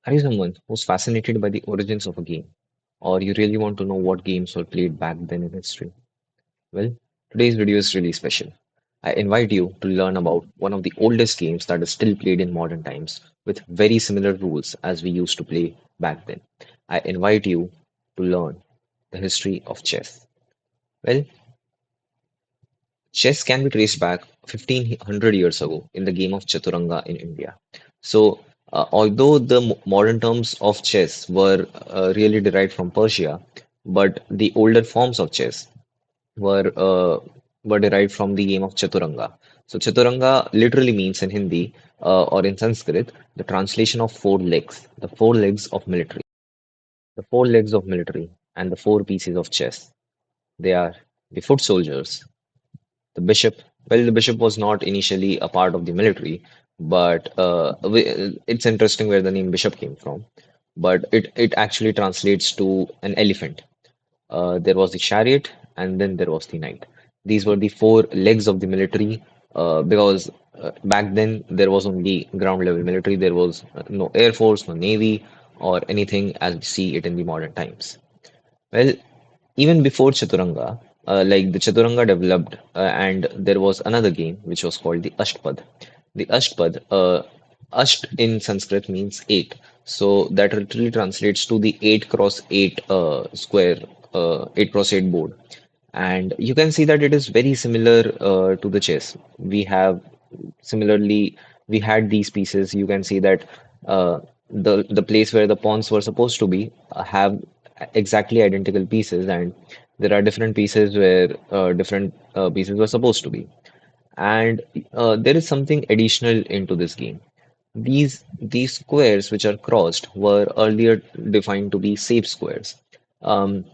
Are you someone who's fascinated by the origins of a game, or you really want to know what games were played back then in history? Well, today's video is really special. I invite you to learn about one of the oldest games that is still played in modern times with very similar rules as we used to play back then. I invite you to learn the history of chess. Well, chess can be traced back 1500 years ago in the game of Chaturanga in India. So, although the modern terms of chess were really derived from Persia, but the older forms of chess were uh, were derived from the game of Chaturanga. So, Chaturanga literally means in Hindi or in Sanskrit the translation of four legs, the four legs of military, the four legs of military, and the four pieces of chess. They are the foot soldiers, the bishop, well, the bishop was not initially a part of the military, but it's interesting where the name bishop came from. But it actually translates to an elephant. There was the chariot, and then there was the knight. These were the four legs of the military, because back then there was only ground level military. There was no air force, no navy, or anything as we see it in the modern times. Well, even before Chaturanga, like the Chaturanga developed, and there was another game which was called the Ashtpad. The Ashtpad, Asht in Sanskrit means eight, so that literally translates to the 8 cross 8 square, 8 cross 8 board. And you can see that it is very similar to the chess. Similarly, we had these pieces. You can see that the place where the pawns were supposed to be have exactly identical pieces, and there are different pieces where different pieces were supposed to be. And there is something additional into this game. These squares which are crossed were earlier defined to be safe squares. Um,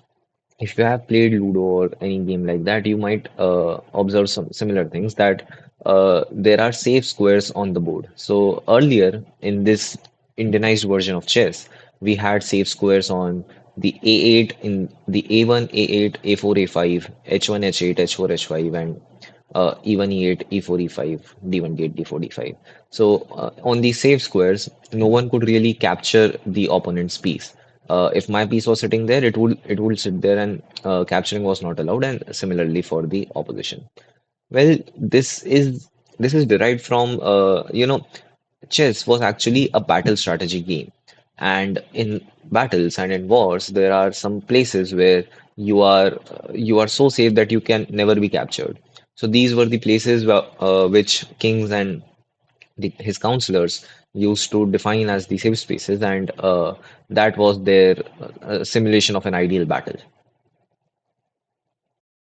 if you have played Ludo or any game like that, you might observe some similar things that there are safe squares on the board. So earlier in this Indianized version of chess, we had safe squares on the A8, in the A1, A8, A4, A5, H1, H8, H4, H5, and E1, E8, E4, E5, D1, D8, D4, D5. So on these safe squares, no one could really capture the opponent's piece. If my piece was sitting there, it would sit there, and capturing was not allowed. And similarly for the opposition. Well, this is derived from chess was actually a battle strategy game, and in battles and in wars, there are some places where you are so safe that you can never be captured. So these were the places which kings and his counselors used to define as the safe spaces, and that was their simulation of an ideal battle.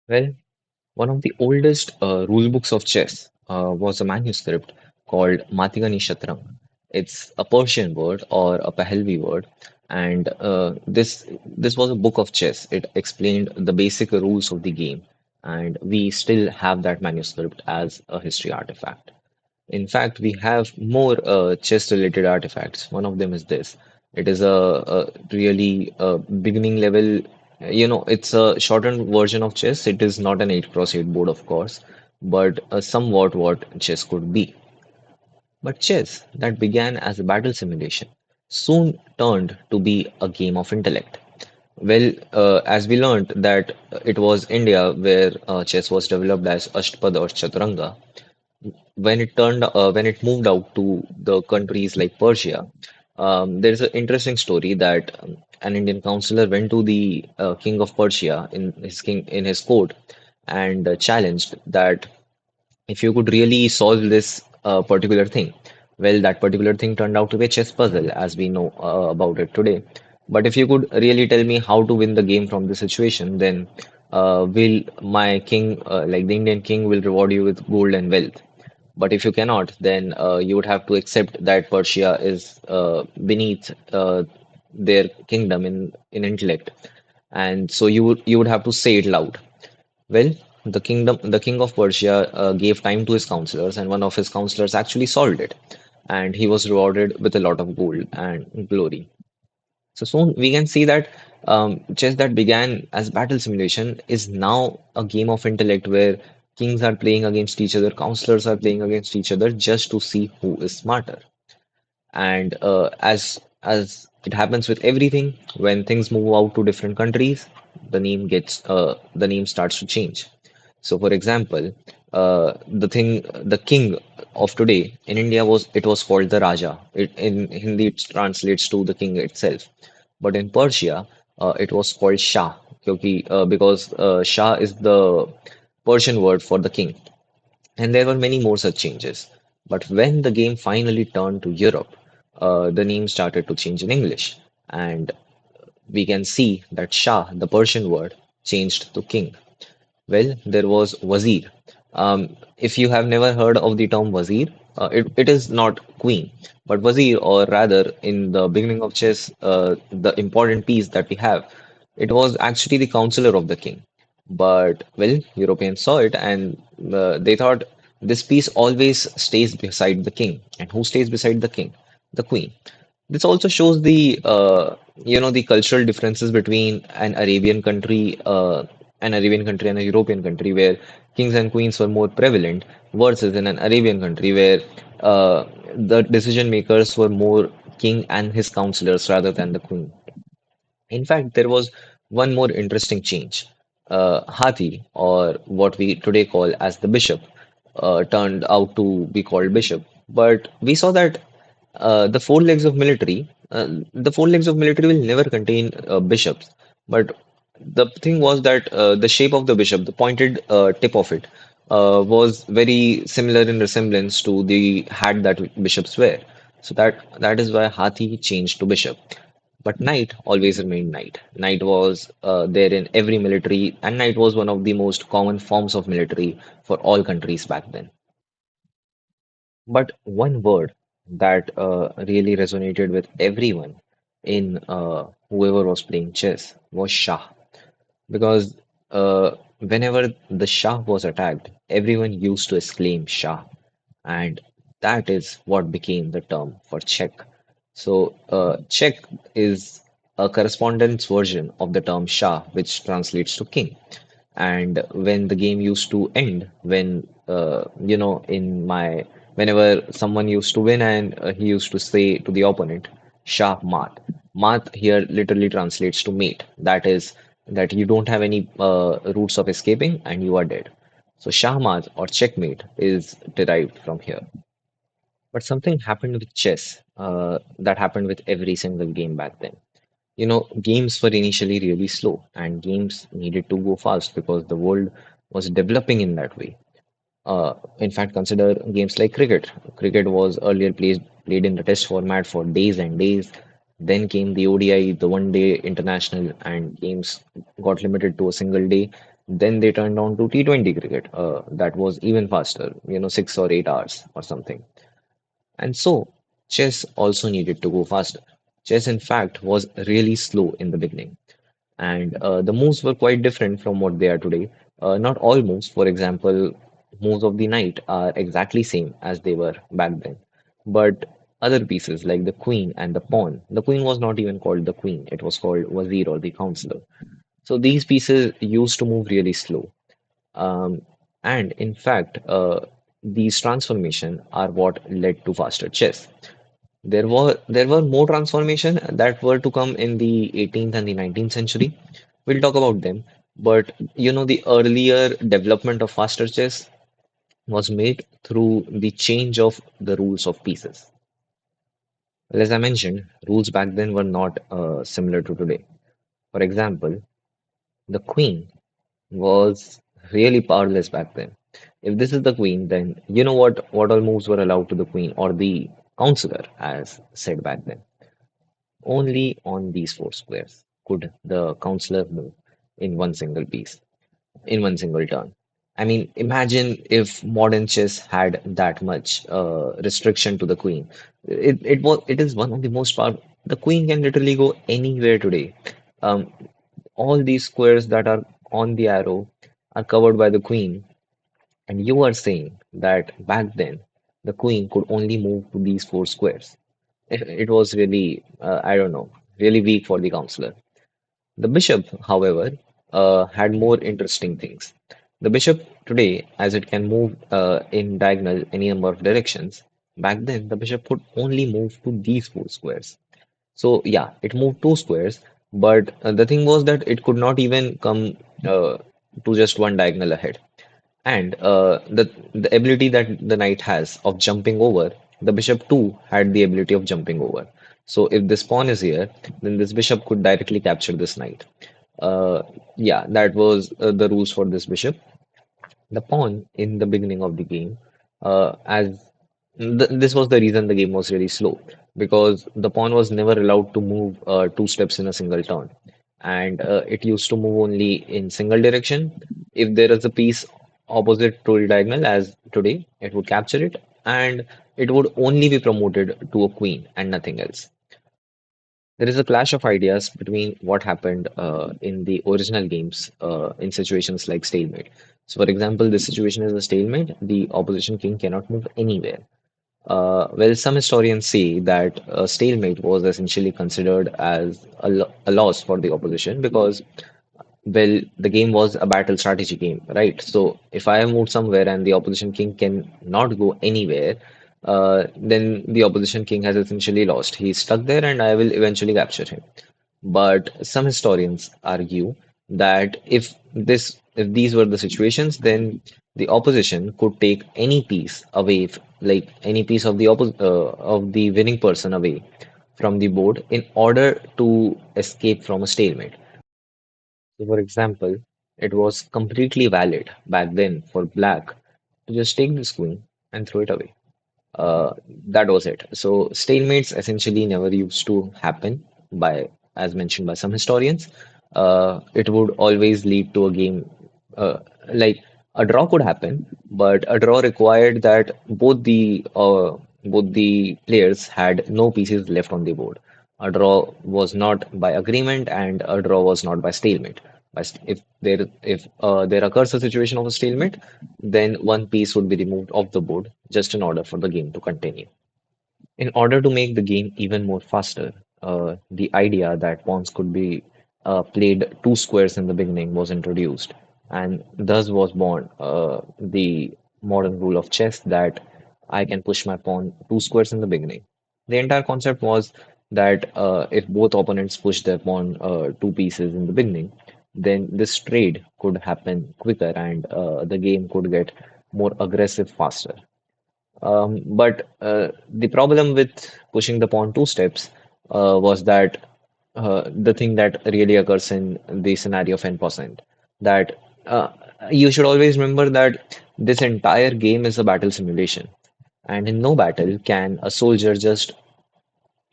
Well, one of the oldest rule books of chess was a manuscript called Matigani Shatrang. It's a Persian word or a Pahlavi word, and this was a book of chess. It explained the basic rules of the game, and we still have that manuscript as a history artifact. In fact, we have more chess-related artifacts. One of them is this. It is a really beginning level. It's a shortened version of chess. It is not an 8 cross 8 board, of course, but somewhat what chess could be. But chess, that began as a battle simulation, soon turned to be a game of intellect. Well, as we learned that it was India where chess was developed as Ashtpad or Chaturanga, when it moved out to the countries like Persia, there's an interesting story that an Indian counselor went to the king of Persia in his court and challenged that if you could really solve this particular thing. Well, that particular thing turned out to be a chess puzzle, as we know about it today. But if you could really tell me how to win the game from this situation, then will my king, like the Indian king, will reward you with gold and wealth. But if you cannot, then you would have to accept that Persia is beneath their kingdom in intellect, and so you would have to say it loud. Well, the king of Persia gave time to his counselors, and one of his counselors actually solved it, and he was rewarded with a lot of gold and glory. So soon we can see that chess that began as battle simulation is now a game of intellect where kings are playing against each other, counselors are playing against each other just to see who is smarter. And as as it happens with everything, when things move out to different countries, the name starts to change. So, for example, the king of today in India was called the Raja. In Hindi, it translates to the king itself. But in Persia, it was called Shah, because Shah is the Persian word for the king. And there were many more such changes. But when the game finally turned to Europe, the name started to change in English. And we can see that Shah, the Persian word, changed to king. Well, there was Wazir. If you have never heard of the term Wazir, it is not queen, but Wazir, or rather, in the beginning of chess, the important piece that we have, it was actually the counselor of the king. But, well, Europeans saw it and they thought this piece always stays beside the king. And who stays beside the king? The queen. This also shows the cultural differences between an Arabian country and a European country, where kings and queens were more prevalent, versus in an Arabian country where the decision makers were more king and his counselors rather than the queen. In fact, there was one more interesting change. Hathi, or what we today call as the bishop, turned out to be called bishop. But we saw that the four legs of military will never contain bishops. But the thing was that the shape of the bishop, the pointed tip of it, was very similar in resemblance to the hat that bishops wear. So that is why Hathi changed to bishop. But knight always remained knight. Knight was there in every military, and knight was one of the most common forms of military for all countries back then. But one word that really resonated with everyone in whoever was playing chess was Shah. Because whenever the Shah was attacked, everyone used to exclaim Shah. And that is what became the term for check. So, check is a correspondence version of the term Shah, which translates to king. And when the game used to end, whenever someone used to win and he used to say to the opponent, Shah Mat. Mat here literally translates to mate. That is, that you don't have any routes of escaping and you are dead. So Shahmat or checkmate is derived from here. But something happened with chess that happened with every single game back then. Games were initially really slow, and games needed to go fast because the world was developing in that way. In fact, consider games like cricket. Cricket was earlier played in the test format for days and days. Then came the ODI, the one day international, and games got limited to a single day. Then they turned on to T20 cricket. That was even faster, 6 or 8 hours or something. And so, chess also needed to go faster. Chess, in fact, was really slow in the beginning, and the moves were quite different from what they are today. Not all moves, for example, moves of the knight are exactly same as they were back then. But other pieces like the queen and the queen was not even called the queen, it was called wazir or the counselor. So these pieces used to move really slow. Um, and in fact, these transformation are what led to faster chess. There were more transformation that were to come in the 18th and the 19th century. We'll talk about them. But the earlier development of faster chess was made through the change of the rules of pieces. Well, as I mentioned, rules back then were not similar to today. For example, the queen was really powerless back then. If this is the queen, then you know what all moves were allowed to the queen or the counselor, as said back then. Only on these four squares could the counselor move in one single piece, in one single turn. I mean, imagine if modern chess had that much restriction to the queen. It is one of the most powerful. The queen can literally go anywhere today. Um, all these squares that are on the arrow are covered by the queen, and you are saying that back then the queen could only move to these four squares. It was really, I don't know, really weak for the counselor. The bishop, however, had more interesting things. The bishop today, as it can move in diagonal any number of directions, back then the bishop could only move to these four squares. So yeah, it moved two squares, but the thing was that it could not even come to just one diagonal ahead. And the ability that the knight has of jumping over, the bishop too had the ability of jumping over. So if this pawn is here, then this bishop could directly capture this knight. Uh, yeah, that was the rules for this bishop. The pawn in the beginning of the game, as this was the reason the game was really slow, because the pawn was never allowed to move two steps in a single turn, and it used to move only in single direction. If there is a piece opposite to the diagonal, as today, it would capture it, and it would only be promoted to a queen and nothing else. There is a clash of ideas between what happened in the original games in situations like stalemate. So, for example, this situation is a stalemate. The opposition king cannot move anywhere. Well, some historians say that a stalemate was essentially considered as a loss for the opposition because, well, the game was a battle strategy game, right? So if I have moved somewhere and the opposition king can not go anywhere, then the opposition king has essentially lost. He's stuck there, and I will eventually capture him. But some historians argue that if these were the situations, then the opposition could take any piece away, like any piece of the of the winning person away from the board in order to escape from a stalemate. So, for example, it was completely valid back then for black to just take this queen and throw it away. Uh, that was it. So stalemates essentially never used to happen by, as mentioned by some historians. It would always lead to a game, uh, like a draw could happen, but a draw required that both the players had no pieces left on the board. A draw was not by agreement, and a draw was not by stalemate. If there occurs a situation of a stalemate, then one piece would be removed off the board just in order for the game to continue. In order to make the game even more faster, the idea that pawns could be played two squares in the beginning was introduced, and thus was born the modern rule of chess that I can push my pawn two squares in the beginning. The entire concept was that if both opponents push their pawn two pieces in the beginning, then this trade could happen quicker and the game could get more aggressive faster. But the problem with pushing the pawn two steps was that the thing that really occurs in the scenario of n%, that you should always remember that this entire game is a battle simulation. And in no battle can a soldier just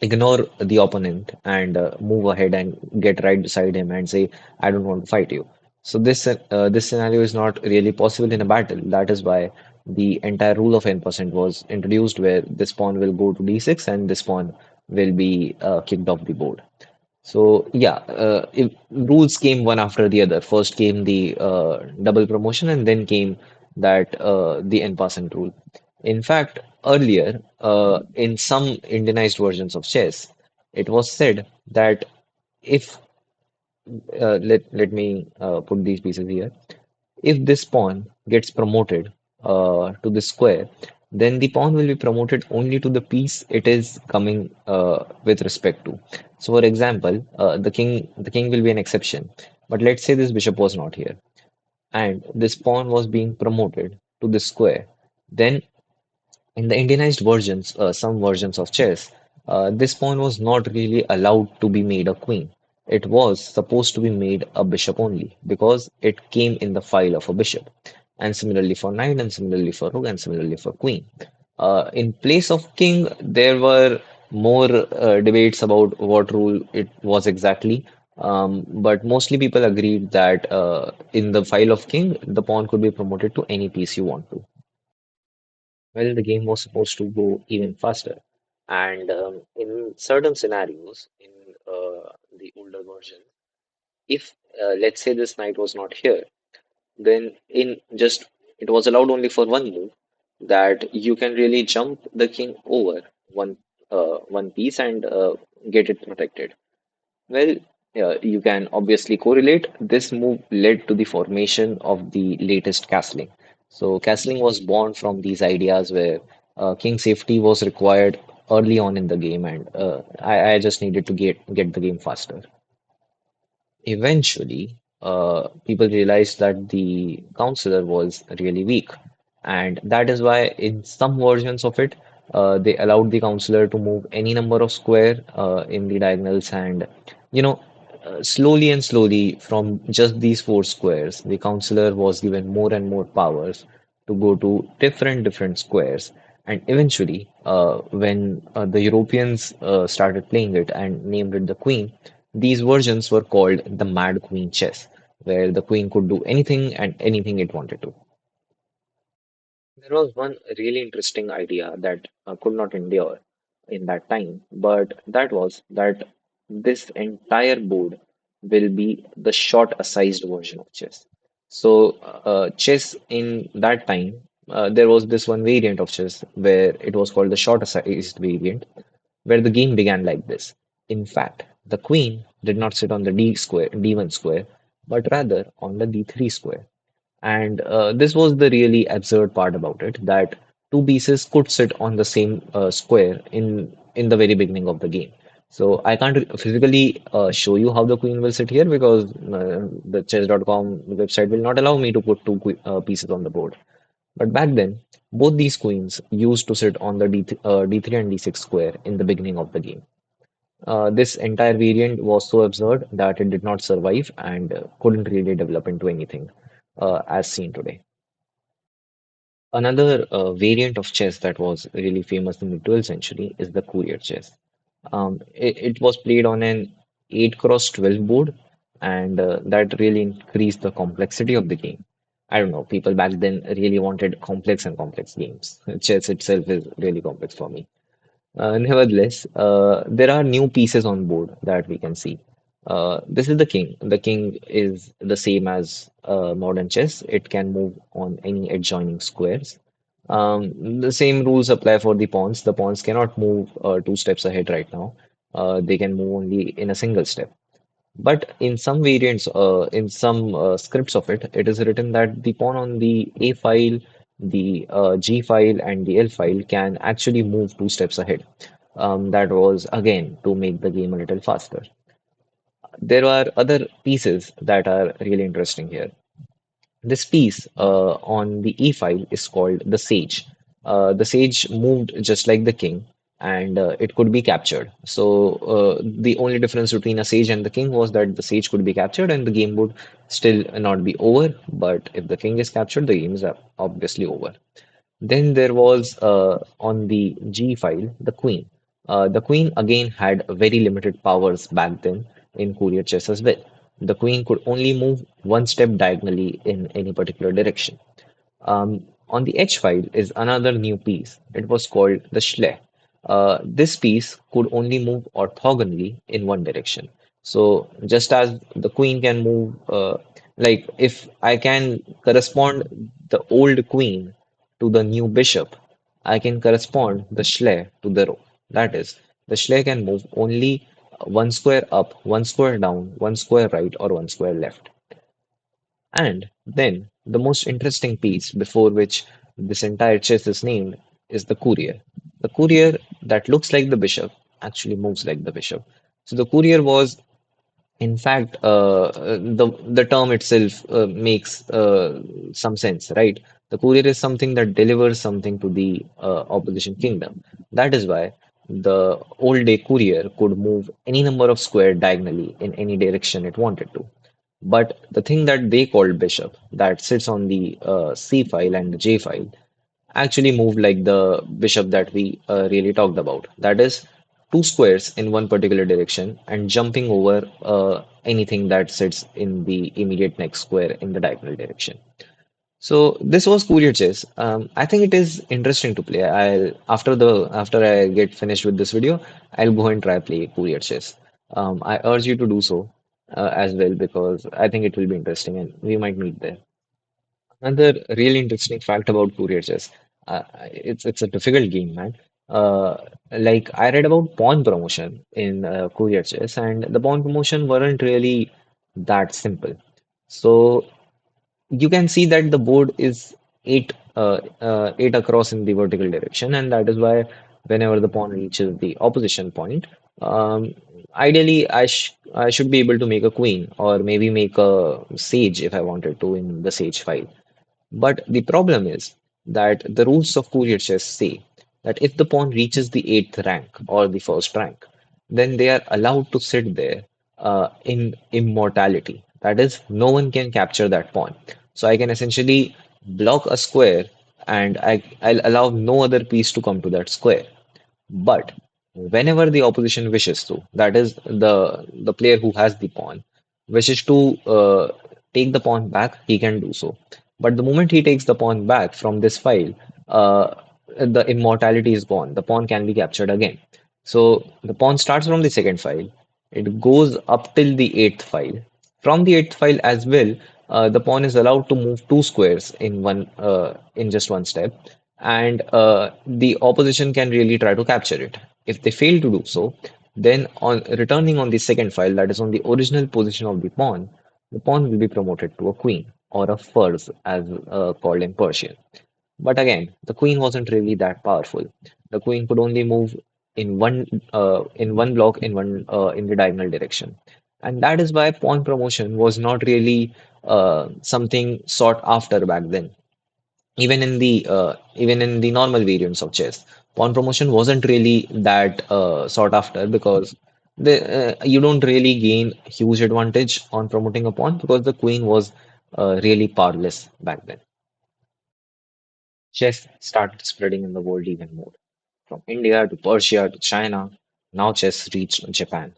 ignore the opponent and move ahead and get right beside him and say, I don't want to fight you. So this scenario is not really possible in a battle. That is why the entire rule of n% was introduced, where this pawn will go to d6 and this pawn will be kicked off the board. So yeah, rules came one after the other. First came the double promotion, and then came that the n% rule. In fact, earlier, in some Indianized versions of chess, it was said that if let me put these pieces here. If this pawn gets promoted to the square, then the pawn will be promoted only to the piece it is coming with respect to. So, for example, the king will be an exception. But let's say this bishop was not here, and this pawn was being promoted to the square. Then in the Indianized versions, some versions of chess, this pawn was not really allowed to be made a queen. It was supposed to be made a bishop only because it came in the file of a bishop. And similarly for knight, and similarly for rook, and similarly for queen. In place of king, there were more debates about what rule it was exactly. But mostly people agreed that in the file of king, the pawn could be promoted to any piece you want to. Well, the game was supposed to go even faster. And in certain scenarios, in the older version, if let's say this knight was not here, then in just it was allowed only for one move, that you can really jump the king over one piece and get it protected. Well, you can obviously correlate. This move led to the formation of the latest castling. So, castling was born from these ideas where king safety was required early on in the game, and I just needed to get the game faster. Eventually, people realized that the counselor was really weak, and that is why in some versions of it, they allowed the counselor to move any number of square in the diagonals, and you know, slowly and slowly from just these four squares, the counselor was given more and more powers to go to different squares. And eventually, when the Europeans started playing it and named it the Queen, these versions were called the Mad Queen chess, where the queen could do anything and anything it wanted to. There was one really interesting idea that could not endure in that time, but that was that this entire board will be the short sized version of chess. So, chess in that time, there was this one variant of chess where it was called the short sized variant, where the game began like this. In fact, the queen did not sit on the d1 square, but rather on the d3 square. And this was the really absurd part about it, that two pieces could sit on the same square in the very beginning of the game. So I can't physically show you how the queen will sit here because the chess.com website will not allow me to put two pieces on the board. But back then, both these queens used to sit on the d3 and d6 square in the beginning of the game. This entire variant was so absurd that it did not survive and couldn't really develop into anything as seen today. Another variant of chess that was really famous in the 12th century is the courier chess. It was played on an 8 cross 12 board, and that really increased the complexity of the game. I don't know, people back then really wanted complex and complex games. Chess itself is really complex for me. Nevertheless, there are new pieces on board that we can see. This is the king. The king is the same as modern chess. It can move on any adjoining squares. The same rules apply for the pawns. The pawns cannot move two steps ahead right now. They can move only in a single step. But in some variants, in some scripts of it, it is written that the pawn on the A file, the G file, and the L file can actually move two steps ahead. That was again to make the game a little faster. There are other pieces that are really interesting here. This piece on the E file is called the sage. The sage moved just like the king, and it could be captured. So the only difference between a sage and the king was that the sage could be captured, and the game would still not be over. But if the king is captured, the game is obviously over. Then there was on the G file the queen. The queen again had very limited powers back then in Courier chess as well. The queen could only move one step diagonally in any particular direction. On the H file is another new piece. It was called the Schle. This piece could only move orthogonally in one direction. So just as the queen can move, like if I can correspond the old queen to the new bishop, I can correspond the Schle to the row. That is, the Schle can move only one square up, one square down, one square right, or one square left. And then the most interesting piece before which this entire chess is named is the courier. The courier that looks like the bishop actually moves like the bishop. So the courier was, in fact, the term itself makes some sense, right? The courier is something that delivers something to the opposition kingdom. That is why the old day courier could move any number of square diagonally in any direction it wanted to. But the thing that they called bishop, that sits on the C file and the J file, actually moved like the bishop that we really talked about. That is, two squares in one particular direction and jumping over anything that sits in the immediate next square in the diagonal direction. So this was Courier Chess. I think it is interesting to play. I'll after I get finished with this video, I'll go and try play Courier Chess. I urge you to do so as well because I think it will be interesting and we might meet there. Another really interesting fact about Courier Chess. It's a difficult game, man. Uh, like I read about pawn promotion in Courier Chess, and the pawn promotion weren't really that simple. So you can see that the board is eight across in the vertical direction, and that is why whenever the pawn reaches the opposition point. Um, Ideally, I should be able to make a queen or maybe make a sage if I wanted to in the sage file. But the problem is that the rules of Courier chess say that if the pawn reaches the eighth rank or the first rank, then they are allowed to sit there in immortality. That is, no one can capture that pawn. So I can essentially block a square and I'll allow no other piece to come to that square. But whenever the opposition wishes to, that is the player who has the pawn, wishes to take the pawn back, he can do so. But the moment he takes the pawn back from this file, uh, the immortality is gone. The pawn can be captured again. So the pawn starts from the second file. It goes up till the eighth file. From the eighth file as well, the pawn is allowed to move two squares in just one step, and the opposition can really try to capture it. If they fail to do so, then on returning on the second file, that is on the original position of the pawn will be promoted to a queen or a furs as called in Persian. But again, the queen wasn't really that powerful. The queen could only move in one block in the diagonal direction, and that is why pawn promotion was not really something sought after back then. Even in the normal variants of chess, pawn promotion wasn't really that sought after because you don't really gain huge advantage on promoting a pawn because the queen was really powerless back then. Chess started spreading in the world even more. From India to Persia to China, now chess reached Japan.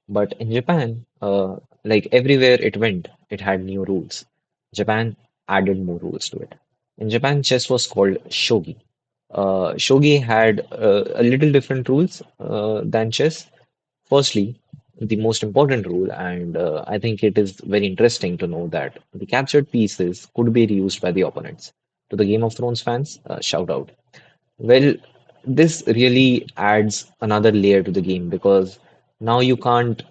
But in Japan, like everywhere it went, it had new rules. Japan added more rules to it. In Japan, chess was called shogi. Shogi had a little different rules than chess. Firstly, the most important rule, and I think it is very interesting to know that the captured pieces could be reused by the opponents. To the Game of Thrones fans, shout out. Well, this really adds another layer to the game because now you can't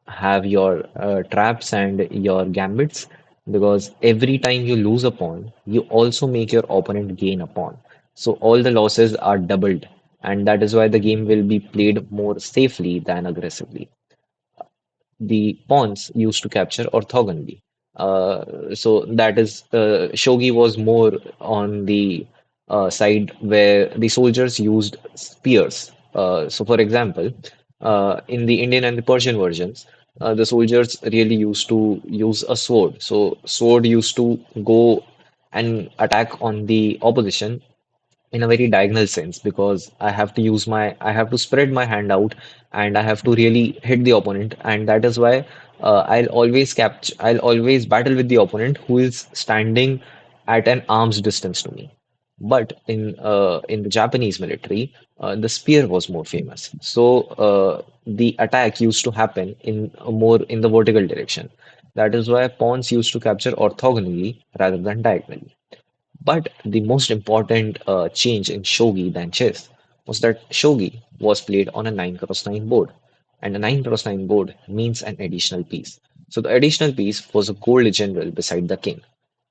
have your traps and your gambits because every time you lose a pawn, you also make your opponent gain a pawn. So all the losses are doubled, and that is why the game will be played more safely than aggressively. The pawns used to capture orthogonally. So that is, shogi was more on the side where the soldiers used spears. So, for example, in the Indian and the Persian versions, the soldiers really used to use a sword. So, sword used to go and attack on the opposition in a very diagonal sense because I have to spread my hand out and I have to really hit the opponent, and that is why I'll always battle with the opponent who is standing at an arm's distance to me. But in the Japanese military, the spear was more famous. So the attack used to happen in a more in the vertical direction. That is why pawns used to capture orthogonally rather than diagonally. But the most important change in shogi than chess was that shogi was played on a 9 cross 9 board, and a 9 cross 9 board means an additional piece. So the additional piece was a gold general beside the king.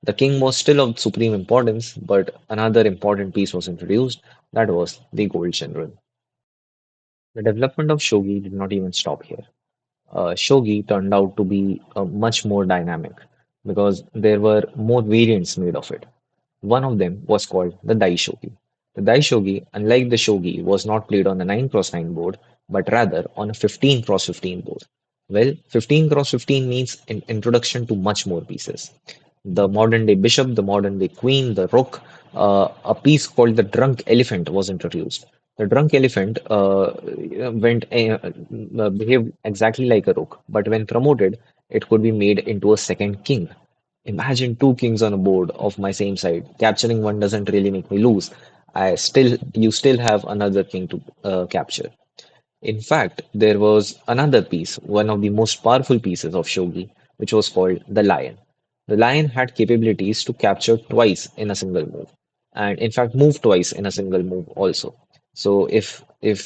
The king was still of supreme importance, but another important piece was introduced, that was the gold general. The development of shogi did not even stop here. Shogi turned out to be much more dynamic because there were more variants made of it. One of them was called the Dai Shogi. The Dai Shogi, unlike the Shogi, was not played on a 9 cross 9 board, but rather on a 15 cross 15 board. Well, 15 cross 15 means an introduction to much more pieces. The modern day bishop, the modern day queen, the rook, a piece called the drunk elephant was introduced. The drunk elephant behaved exactly like a rook, but when promoted, it could be made into a second king. Imagine two kings on a board of my same side. Capturing one doesn't really make me lose. You still have another king to capture. In fact, there was another piece, one of the most powerful pieces of shogi, which was called the lion. The lion had capabilities to capture twice in a single move, and in fact, move twice in a single move also. So if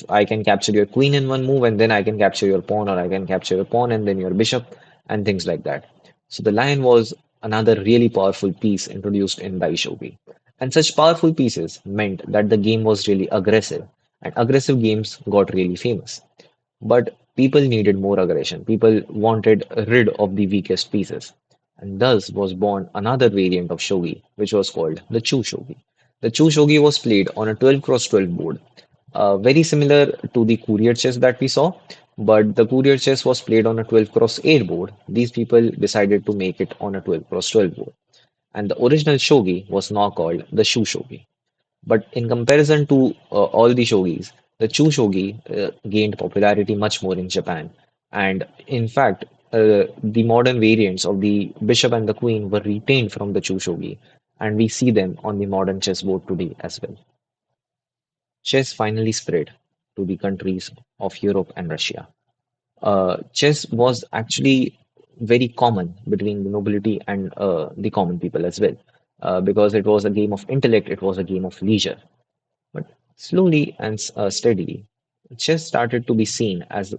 I can capture your queen in one move, and then I can capture your pawn, or I can capture your pawn and then your bishop, and things like that. So the lion was another really powerful piece introduced in Dai Shogi. And such powerful pieces meant that the game was really aggressive. and aggressive games got really famous. But people needed more aggression. People wanted rid of the weakest pieces. And thus was born another variant of shogi, which was called the Chu shogi. The Chu shogi was played on a 12 cross 12 board, very similar to the courier chess that we saw, but the courier chess was played on a 12 cross 8 board. These people decided to make it on a 12 cross 12 board. And the original shogi was now called the Shu shogi. But in comparison to all the shogis, the Chu shogi gained popularity much more in Japan. And in fact, the modern variants of the bishop and the queen were retained from the Chu shogi, and we see them on the modern chessboard today as well. Chess finally spread to the countries of Europe and Russia. Chess was actually very common between the nobility and the common people as well, because it was a game of intellect, it was a game of leisure. But slowly and steadily, chess started to be seen as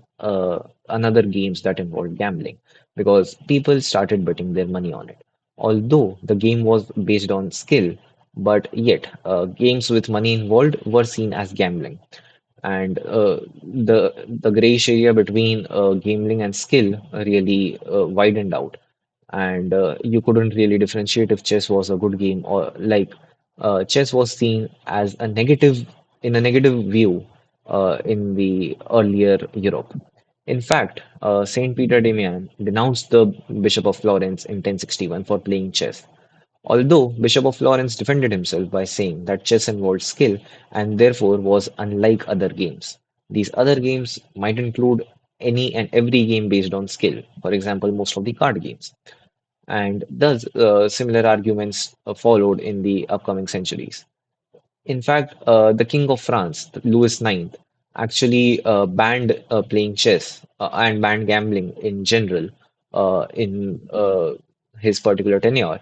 another games that involved gambling because people started betting their money on it. Although the game was based on skill, but yet games with money involved were seen as gambling. And the grayish area between gambling and skill really widened out, and you couldn't really differentiate if chess was a good game or like chess was seen as a negative in a negative view in the earlier Europe. In fact, Saint Peter Damian denounced the Bishop of Florence in 1061 for playing chess. Although Bishop of Florence defended himself by saying that chess involved skill and therefore was unlike other games. These other games might include any and every game based on skill, for example, most of the card games. And thus, similar arguments followed in the upcoming centuries. In fact, the King of France, Louis IX, actually banned playing chess and banned gambling in general in his particular tenure.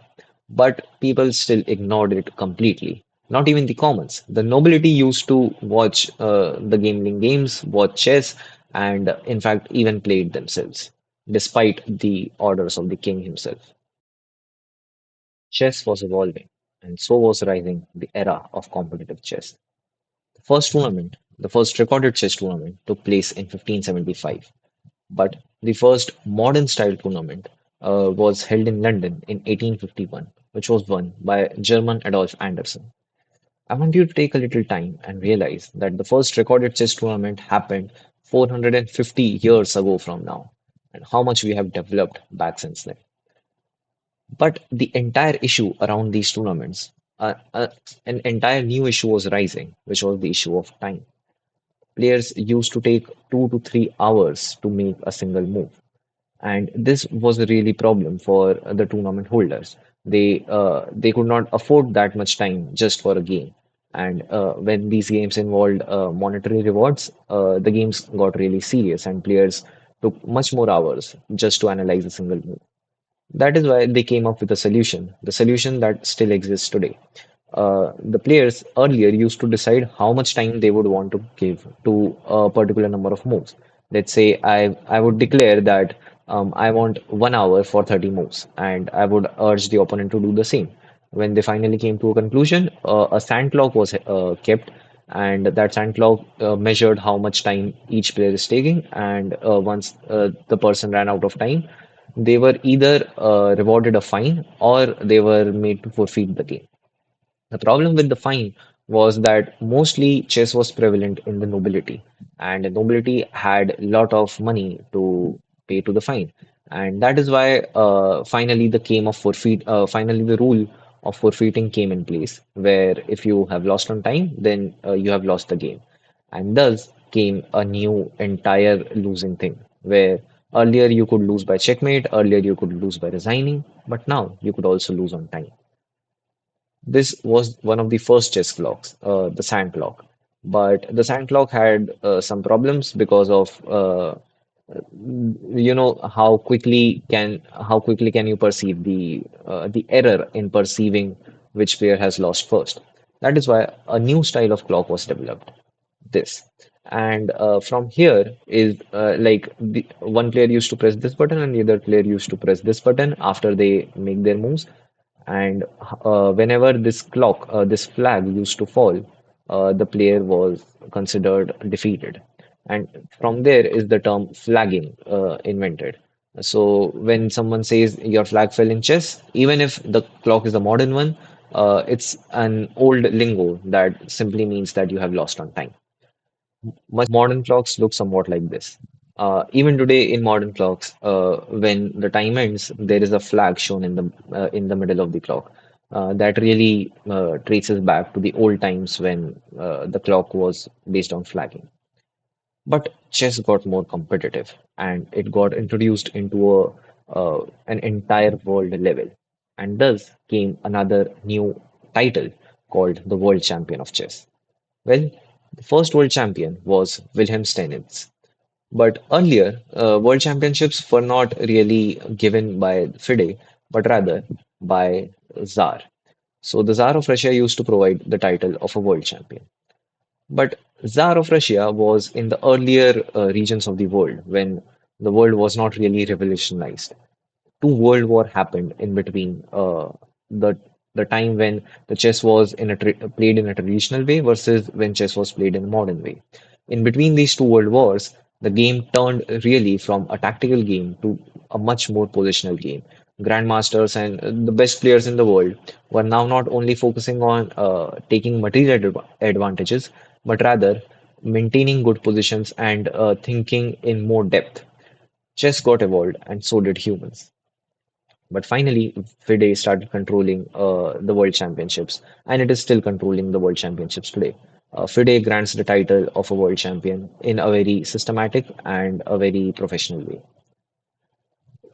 But people still ignored it completely. Not even the commons. The nobility used to watch the gambling games, watch chess, and in fact, even played themselves, despite the orders of the king himself. Chess was evolving, and so was rising the era of competitive chess. The first recorded chess tournament, took place in 1575, but the first modern style tournament was held in London in 1851, which was won by German Adolf Anderssen. I want you to take a little time and realize that the first recorded chess tournament happened 450 years ago from now, and how much we have developed back since then. But the entire issue around these tournaments, an entire new issue was rising, which was the issue of time. Players used to take 2 to 3 hours to make a single move, and this was a really problem for the tournament holders. They could not afford that much time just for a game, and when these games involved monetary rewards, the games got really serious, and players took much more hours just to analyze a single move. That is why they came up with the solution that still exists today. The players earlier used to decide how much time they would want to give to a particular number of moves. Let's say I would declare that I want 1 hour for 30 moves, and I would urge the opponent to do the same. When they finally came to a conclusion, a sand clock was kept, and that sand clock measured how much time each player is taking. And once the person ran out of time, they were either rewarded a fine or they were made to forfeit the game. The problem with the fine was that mostly chess was prevalent in the nobility, and the nobility had a lot of money to pay to the fine, and that is why finally the rule of forfeiting came in place, where if you have lost on time, then you have lost the game, and thus came a new entire losing thing, where earlier you could lose by checkmate, earlier you could lose by resigning, but now you could also lose on time. This was one of the first chess clocks, the sand clock. But the sand clock had some problems because of how quickly can you perceive the error in perceiving which player has lost first. That is why a new style of clock was developed. This. And from here is like the one player used to press this button and the other player used to press this button after they make their moves, and whenever this flag used to fall, the player was considered defeated. And from there is the term flagging invented. So when someone says your flag fell in chess, even if the clock is a modern one, it's an old lingo that simply means that you have lost on time. Modern clocks look somewhat like this. Even today in modern clocks, when the time ends, there is a flag shown in the middle of the clock. That really traces back to the old times when the clock was based on flagging. But chess got more competitive, and it got introduced into an entire world level. And thus came another new title called the World Champion of Chess. Well, the first world champion was Wilhelm Steinitz. But earlier, world championships were not really given by FIDE, but rather by Tsar. So the Tsar of Russia used to provide the title of a world champion. But Tsar of Russia was in the earlier regions of the world when the world was not really revolutionized. Two world war happened in between the the time when the chess was played in a traditional way versus when chess was played in a modern way. In between these two world wars, the game turned really from a tactical game to a much more positional game. Grandmasters and the best players in the world were now not only focusing on taking material advantages, but rather maintaining good positions and thinking in more depth. Chess got evolved, and so did humans. But finally, FIDE started controlling the world championships, and it is still controlling the world championships today. FIDE grants the title of a world champion in a very systematic and a very professional way.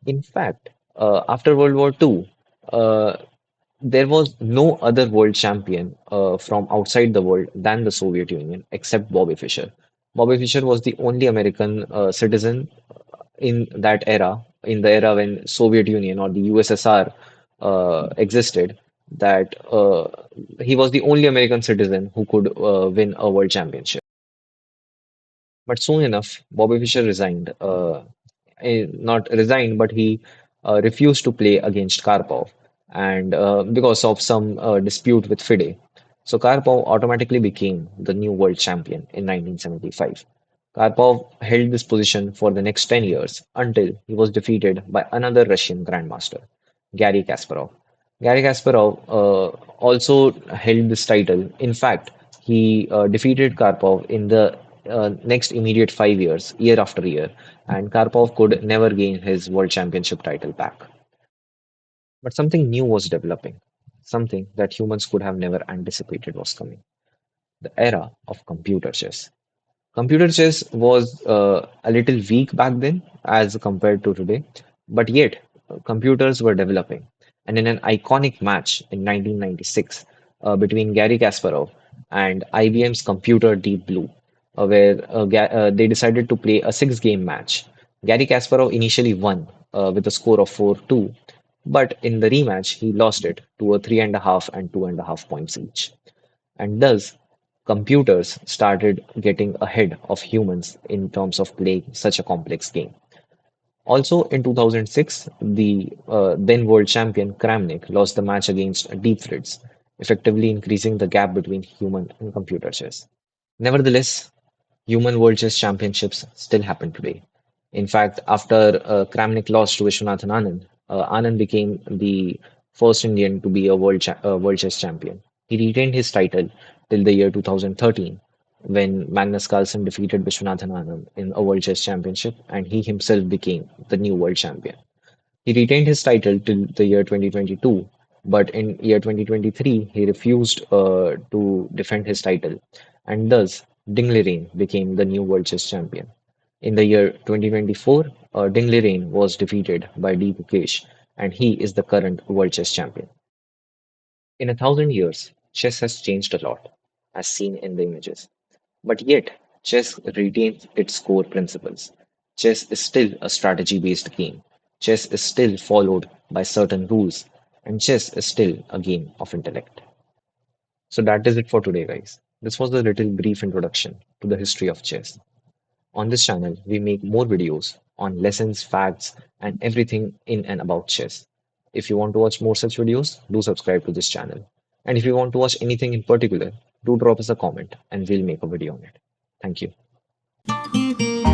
In fact, after World War II, uh, there was no other world champion from outside the world than the Soviet Union except Bobby Fischer. Bobby Fischer was the only American citizen in that era, in the era when Soviet Union or the USSR existed, that he was the only American citizen who could win a world championship. But soon enough, Bobby Fischer resigned. Not resigned, but he refused to play against Karpov, and because of some dispute with FIDE. So Karpov automatically became the new world champion in 1975. Karpov held this position for the next 10 years until he was defeated by another Russian grandmaster, Garry Kasparov. Garry Kasparov also held this title. In fact, he defeated Karpov in the next immediate 5 years, year after year, and Karpov could never gain his world championship title back. But something new was developing, something that humans could have never anticipated was coming, the era of computer chess. Computer chess was a little weak back then as compared to today, but yet computers were developing. And in an iconic match in 1996 between Garry Kasparov and IBM's computer Deep Blue, where they decided to play a six-game match. Garry Kasparov initially won with a score of 4-2, but in the rematch, he lost it to a 3.5 and 2.5 points each. And thus, computers started getting ahead of humans in terms of playing such a complex game. Also, in 2006, the then world champion Kramnik lost the match against Deep Fritz, effectively increasing the gap between human and computer chess. Nevertheless, human World Chess Championships still happen today. In fact, after Kramnik lost to Vishwanathan Anand, Anand became the first Indian to be a world chess champion. He retained his title till the year 2013, when Magnus Carlsen defeated Vishwanathan Anand in a World Chess Championship, and he himself became the new world champion. He retained his title till the year 2022, but in year 2023 he refused to defend his title, and thus Ding Liren became the new world chess champion. In the year 2024, Ding Liren was defeated by D. Gukesh, and he is the current world chess champion. In 1,000 years, chess has changed a lot, as seen in the images. But yet, chess retains its core principles. Chess is still a strategy based game. Chess is still followed by certain rules, and chess is still a game of intellect. So, that is it for today, guys. This was a little brief introduction to the history of chess. On this channel, we make more videos on lessons, facts, and everything in and about chess. If you want to watch more such videos, do subscribe to this channel. And if you want to watch anything in particular, do drop us a comment and we'll make a video on it. Thank you.